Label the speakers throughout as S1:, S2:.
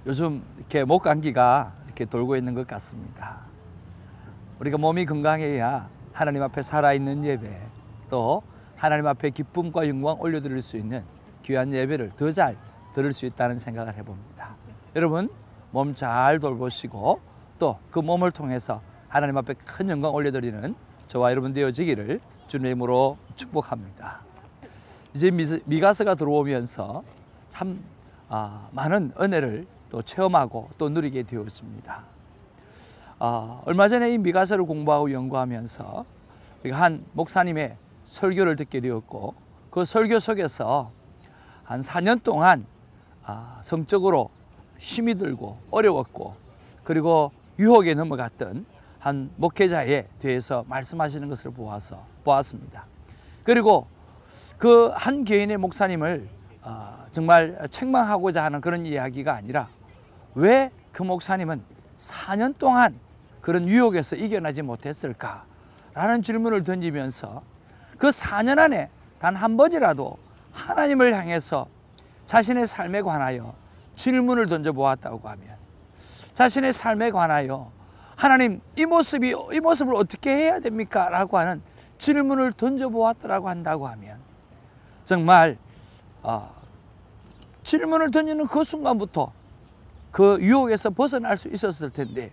S1: 요즘 이렇게 목 감기가 이렇게 돌고 있는 것 같습니다. 우리가 몸이 건강해야 하나님 앞에 살아있는 예배, 또 하나님 앞에 기쁨과 영광 올려드릴 수 있는 귀한 예배를 더 잘 들을 수 있다는 생각을 해봅니다. 여러분 몸 잘 돌보시고 또 그 몸을 통해서 하나님 앞에 큰 영광 올려드리는 저와 여러분 되어지기를 주님의 이름으로 축복합니다. 이제 미가서가 들어오면서 참 많은 은혜를 또 체험하고 또 누리게 되었습니다. 얼마 전에 이 미가서를 공부하고 연구하면서 한 목사님의 설교를 듣게 되었고, 그 설교 속에서 한 4년 동안 성적으로 힘이 들고 어려웠고, 그리고 유혹에 넘어갔던 한 목회자에 대해서 말씀하시는 것을 보았습니다. 그리고 그 한 개인의 목사님을 정말 책망하고자 하는 그런 이야기가 아니라, 왜 그 목사님은 4년 동안 그런 유혹에서 이겨나지 못했을까라는 질문을 던지면서 그 4년 안에 단 한 번이라도 하나님을 향해서 자신의 삶에 관하여 질문을 던져보았다고 하면, 자신의 삶에 관하여 하나님 이 모습을 어떻게 해야 됩니까? 라고 하는 질문을 던져보았다고 한다고 하면, 정말 질문을 던지는 그 순간부터 그 유혹에서 벗어날 수 있었을 텐데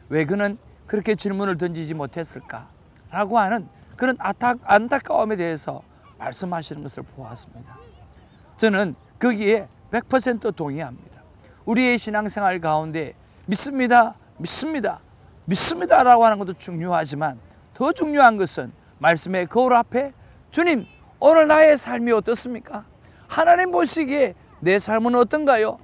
S1: 왜 그는 그렇게 질문을 던지지 못했을까? 라고 하는 그런 안타까움에 대해서 말씀하시는 것을 보았습니다. 저는 거기에 100% 동의합니다. 우리의 신앙생활 가운데 믿습니다 라고 하는 것도 중요하지만, 더 중요한 것은 말씀의 거울 앞에 주님, 오늘 나의 삶이 어떻습니까? 하나님 보시기에 내 삶은 어떤가요?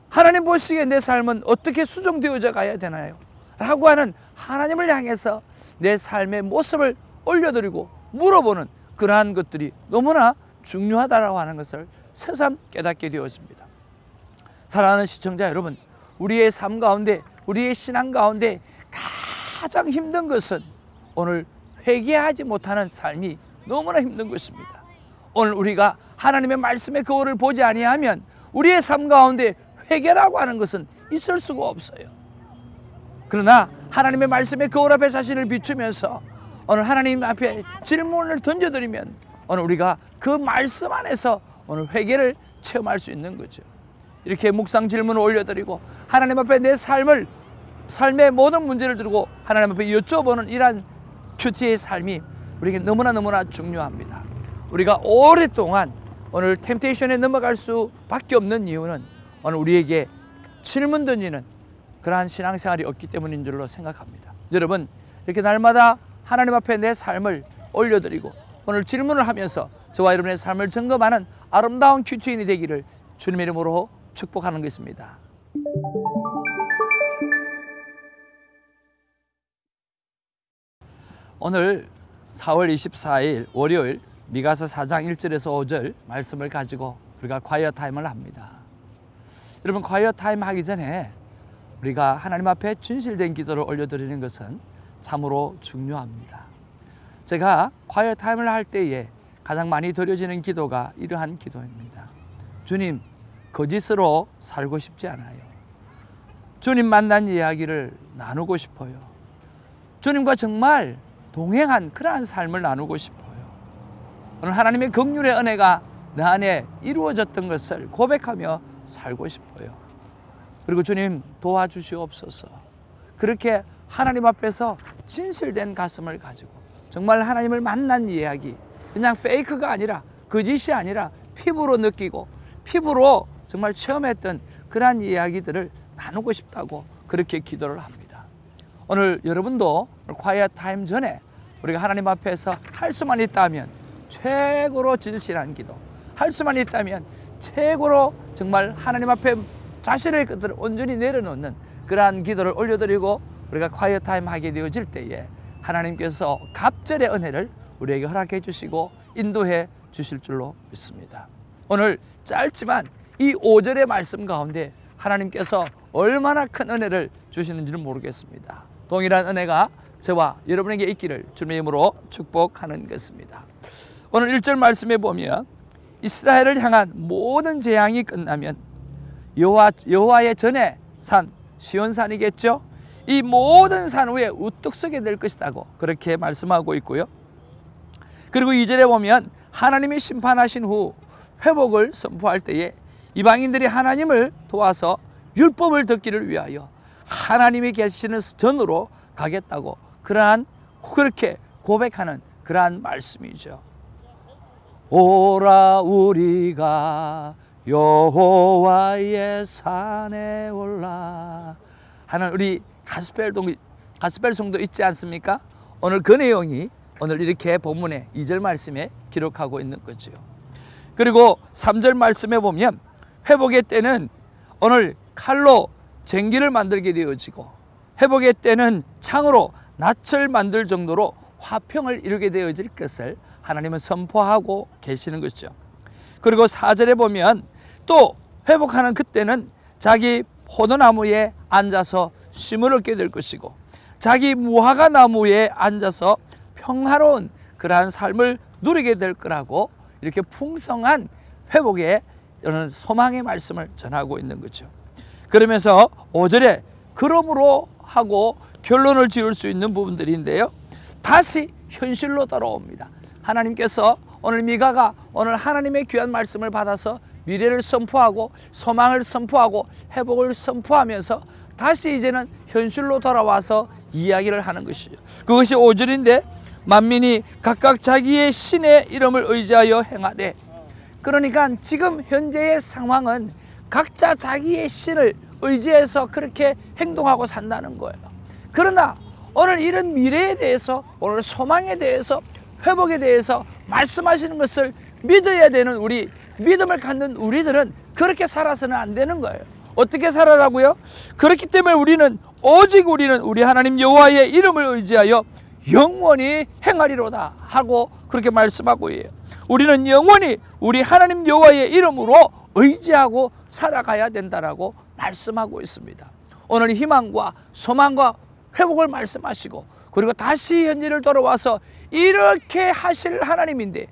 S1: 하나님 보시기에 내 삶은 어떻게 수정되어져 가야 되나요? 라고 하는 하나님을 향해서 내 삶의 모습을 올려드리고 물어보는 그러한 것들이 너무나 중요하다고 하는 것을 새삼 깨닫게 되었습니다. 사랑하는 시청자 여러분, 우리의 삶 가운데, 우리의 신앙 가운데 가장 힘든 것은 오늘 회개하지 못하는 삶이 너무나 힘든 것입니다. 오늘 우리가 하나님의 말씀의 거울을 보지 아니하면 우리의 삶 가운데 회개라고 하는 것은 있을 수가 없어요. 그러나 하나님의 말씀의 거울 앞에 자신을 비추면서 오늘 하나님 앞에 질문을 던져드리면 오늘 우리가 그 말씀 안에서 오늘 회개를 체험할 수 있는 거죠. 이렇게 묵상 질문을 올려드리고 하나님 앞에 내 삶의 모든 문제를 들고 하나님 앞에 여쭤보는 이러한 큐티의 삶이 우리에게 너무나 중요합니다. 우리가 오랫동안 오늘 템테이션에 넘어갈 수밖에 없는 이유는 오늘 우리에게 질문 던지는 그러한 신앙생활이 없기 때문인 줄로 생각합니다. 여러분, 이렇게 날마다 하나님 앞에 내 삶을 올려드리고 오늘 질문을 하면서 저와 여러분의 삶을 점검하는 아름다운 큐티인이 되기를 주님의 이름으로 축복하는 것입니다. 오늘 4월 24일 월요일 미가서 4장 1절에서 5절 말씀을 가지고 우리가 콰이어 타임을 합니다. 여러분, 콰이어 타임 하기 전에 우리가 하나님 앞에 진실된 기도를 올려드리는 것은 참으로 중요합니다. 제가 콰이어 타임을 할 때에 가장 많이 드려지는 기도가 이러한 기도입니다. 주님, 거짓으로 살고 싶지 않아요. 주님 만난 이야기를 나누고 싶어요. 주님과 정말 동행한 그러한 삶을 나누고 싶어요. 오늘 하나님의 긍휼의 은혜가 내 안에 이루어졌던 것을 고백하며 살고 싶어요. 그리고 주님 도와주시옵소서. 그렇게 하나님 앞에서 진실된 가슴을 가지고 정말 하나님을 만난 이야기, 그냥 페이크가 아니라, 거짓이 아니라 피부로 느끼고 피부로 정말 체험했던 그러한 이야기들을 나누고 싶다고 그렇게 기도를 합니다. 오늘 여러분도 콰이어 타임 전에 우리가 하나님 앞에서 할 수만 있다면 최고로 진실한 기도, 할 수만 있다면 최고로 정말 하나님 앞에 자신의 것들을 온전히 내려놓는 그러한 기도를 올려드리고 우리가 콰이어 타임 하게 되어질 때에 하나님께서 갑절의 은혜를 우리에게 허락해 주시고 인도해 주실 줄로 믿습니다. 오늘 짧지만 이 5절의 말씀 가운데 하나님께서 얼마나 큰 은혜를 주시는지는 모르겠습니다. 동일한 은혜가 저와 여러분에게 있기를 주님의 이름으로 축복하는 것입니다. 오늘 1절 말씀에 보면 이스라엘을 향한 모든 재앙이 끝나면 여호와의 전에 산 시온산이겠죠. 이 모든 산 위에 우뚝 서게 될 것이라고 그렇게 말씀하고 있고요. 그리고 2절에 보면 하나님이 심판하신 후 회복을 선포할 때에 이방인들이 하나님을 도와서 율법을 듣기를 위하여 하나님이 계시는 전으로 가겠다고 그렇게 고백하는 그러한 말씀이죠. 오라 우리가 여호와의 산에 올라 하는 우리 가스펠송도 있지 않습니까? 오늘 그 내용이 오늘 이렇게 본문의 2절 말씀에 기록하고 있는 거죠. 그리고 3절 말씀에 보면 회복의 때는 오늘 칼로 쟁기를 만들게 되어지고 회복의 때는 창으로 낯을 만들 정도로 화평을 이루게 되어질 것을 하나님은 선포하고 계시는 것이죠. 그리고 4절에 보면 또 회복하는 그때는 자기 포도나무에 앉아서 쉼을 얻게 될 것이고 자기 무화과 나무에 앉아서 평화로운 그러한 삶을 누리게 될 거라고 이렇게 풍성한 회복의 소망의 말씀을 전하고 있는 거죠. 그러면서 5절에 그러므로 하고 결론을 지을 수 있는 부분들인데요. 다시 현실로 돌아옵니다. 하나님께서 오늘 미가가 오늘 하나님의 귀한 말씀을 받아서 미래를 선포하고 소망을 선포하고 회복을 선포하면서 다시 이제는 현실로 돌아와서 이야기를 하는 것이죠. 그것이 5절인데 만민이 각각 자기의 신의 이름을 의지하여 행하되, 그러니까 지금 현재의 상황은 각자 자기의 신을 의지해서 그렇게 행동하고 산다는 거예요. 그러나 오늘 이런 미래에 대해서, 오늘 소망에 대해서, 회복에 대해서 말씀하시는 것을 믿어야 되는 우리, 믿음을 갖는 우리들은 그렇게 살아서는 안 되는 거예요. 어떻게 살아라고요? 그렇기 때문에 오직 우리는 우리 하나님 여호와의 이름을 의지하여 영원히 행하리로다 하고 그렇게 말씀하고 있어요. 우리는 영원히 우리 하나님 여호와의 이름으로 의지하고 살아가야 된다라고 말씀하고 있습니다. 오늘 희망과 소망과 회복을 말씀하시고, 그리고 다시 현재를 돌아와서 이렇게 하실 하나님인데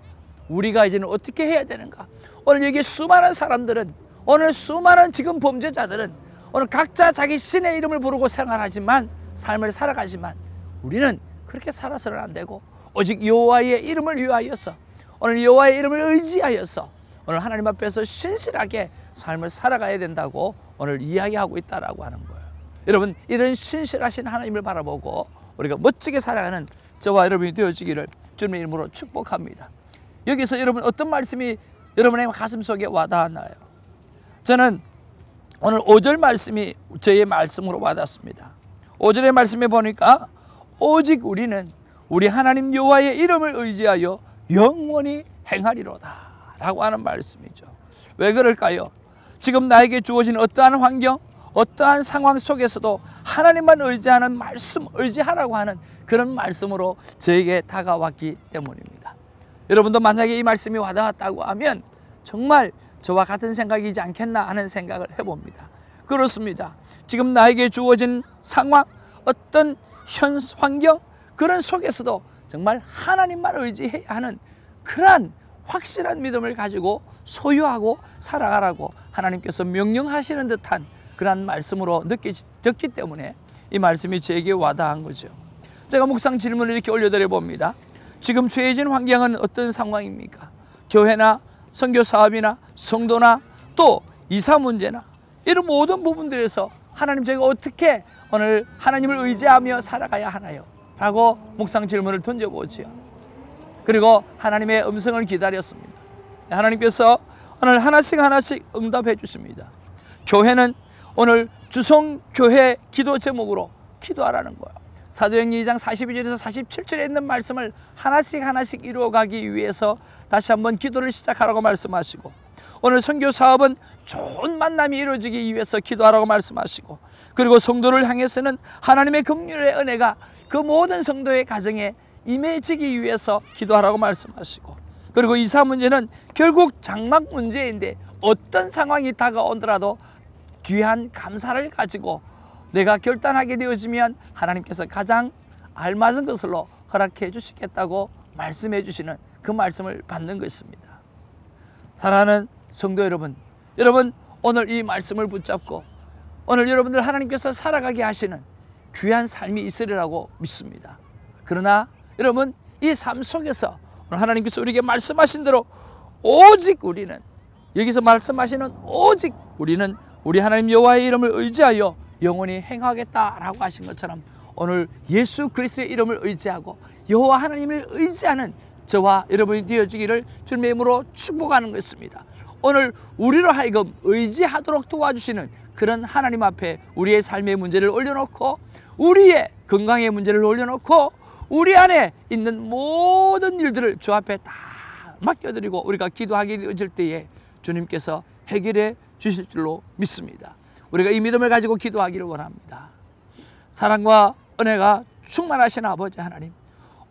S1: 우리가 이제는 어떻게 해야 되는가? 오늘 여기 수많은 사람들은, 오늘 수많은 지금 범죄자들은 오늘 각자 자기 신의 이름을 부르고 생활하지만, 삶을 살아가지만 우리는 그렇게 살아서는 안 되고 오직 여호와의 이름을 위하여서, 오늘 여호와의 이름을 의지하여서 오늘 하나님 앞에서 신실하게 삶을 살아가야 된다고 오늘 이야기하고 있다라고 하는 거예요. 여러분, 이런 신실하신 하나님을 바라보고 우리가 멋지게 살아가는 저와 여러분이 되어지기를 주님의 이름으로 축복합니다. 여기서 여러분 어떤 말씀이 여러분의 가슴 속에 와닿았나요? 저는 오늘 5절 말씀이 저의 말씀으로 와닿습니다. 5절의 말씀에 보니까 오직 우리는 우리 하나님 여호와의 이름을 의지하여 영원히 행하리로다 라고 하는 말씀이죠. 왜 그럴까요? 지금 나에게 주어진 어떠한 환경, 어떠한 상황 속에서도 하나님만 의지하는 말씀, 의지하라고 하는 그런 말씀으로 저에게 다가왔기 때문입니다. 여러분도 만약에 이 말씀이 와닿았다고 하면 정말 저와 같은 생각이지 않겠나 하는 생각을 해봅니다. 그렇습니다. 지금 나에게 주어진 상황, 어떤 환경, 그런 속에서도 정말 하나님만 의지해야 하는 그러한 확실한 믿음을 가지고 소유하고 살아가라고 하나님께서 명령하시는 듯한 그러한 말씀으로 느껴졌기 때문에 이 말씀이 제게 와닿은 거죠. 제가 묵상 질문을 이렇게 올려드려 봅니다. 지금 죄진 환경은 어떤 상황입니까? 교회나 선교 사업이나 성도나 또 이사 문제나 이런 모든 부분들에서 하나님, 제가 어떻게 오늘 하나님을 의지하며 살아가야 하나요? 라고 묵상 질문을 던져보지요. 그리고 하나님의 음성을 기다렸습니다. 하나님께서 오늘 하나씩 응답해 주십니다. 교회는 오늘 주성교회 기도 제목으로 기도하라는 거예요. 사도행전 2장 42절에서 47절에 있는 말씀을 하나씩 이루어가기 위해서 다시 한번 기도를 시작하라고 말씀하시고, 오늘 선교 사업은 좋은 만남이 이루어지기 위해서 기도하라고 말씀하시고, 그리고 성도를 향해서는 하나님의 긍휼의 은혜가 그 모든 성도의 가정에 임해지기 위해서 기도하라고 말씀하시고, 그리고 이사 문제는 결국 장막 문제인데 어떤 상황이 다가오더라도 귀한 감사를 가지고 내가 결단하게 되어지면 하나님께서 가장 알맞은 것으로 허락해 주시겠다고 말씀해 주시는 그 말씀을 받는 것입니다. 사랑하는 성도 여러분, 오늘 이 말씀을 붙잡고 오늘 여러분들 하나님께서 살아가게 하시는 귀한 삶이 있으리라고 믿습니다. 그러나 여러분, 이 삶 속에서 오늘 하나님께서 우리에게 말씀하신 대로 오직 우리는, 여기서 말씀하시는 오직 우리는 우리 하나님 여호와의 이름을 의지하여 영원히 행하겠다라고 하신 것처럼 오늘 예수 그리스도의 이름을 의지하고 여호와 하나님을 의지하는 저와 여러분이 되어지기를 주님의 이름으로 축복하는 것입니다. 오늘 우리로 하여금 의지하도록 도와주시는 그런 하나님 앞에 우리의 삶의 문제를 올려놓고, 우리의 건강의 문제를 올려놓고, 우리 안에 있는 모든 일들을 주 앞에 다 맡겨드리고 우리가 기도하게 되어질 때에 주님께서 해결해 주실 줄로 믿습니다. 우리가 이 믿음을 가지고 기도하기를 원합니다. 사랑과 은혜가 충만하신 아버지 하나님,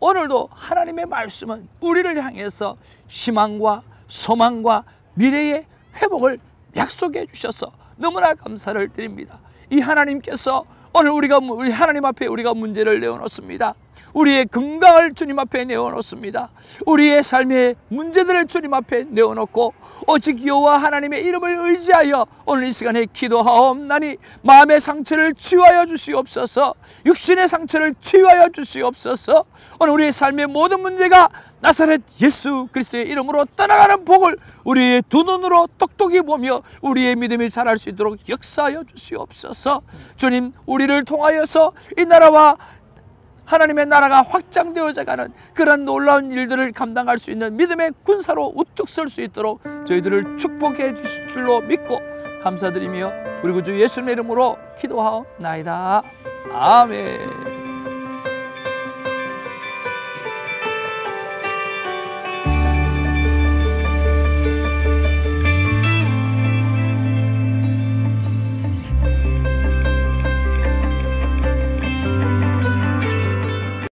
S1: 오늘도 하나님의 말씀은 우리를 향해서 희망과 소망과 미래의 회복을 약속해 주셔서 너무나 감사를 드립니다. 이 하나님께서 오늘 우리 하나님 앞에 우리가 문제를 내어놓습니다. 우리의 건강을 주님 앞에 내어놓습니다. 우리의 삶의 문제들을 주님 앞에 내어놓고 오직 여호와 하나님의 이름을 의지하여 오늘 이 시간에 기도하옵나니 마음의 상처를 치유하여 주시옵소서, 육신의 상처를 치유하여 주시옵소서. 오늘 우리의 삶의 모든 문제가 나사렛 예수 그리스도의 이름으로 떠나가는 복을 우리의 두 눈으로 똑똑히 보며 우리의 믿음이 자랄 수 있도록 역사하여 주시옵소서. 주님, 우리를 통하여서 이 나라와 하나님의 나라가 확장되어져 가는 그런 놀라운 일들을 감당할 수 있는 믿음의 군사로 우뚝 설 수 있도록 저희들을 축복해 주실 줄로 믿고 감사드리며 우리 구주 예수님의 이름으로 기도하옵나이다. 아멘.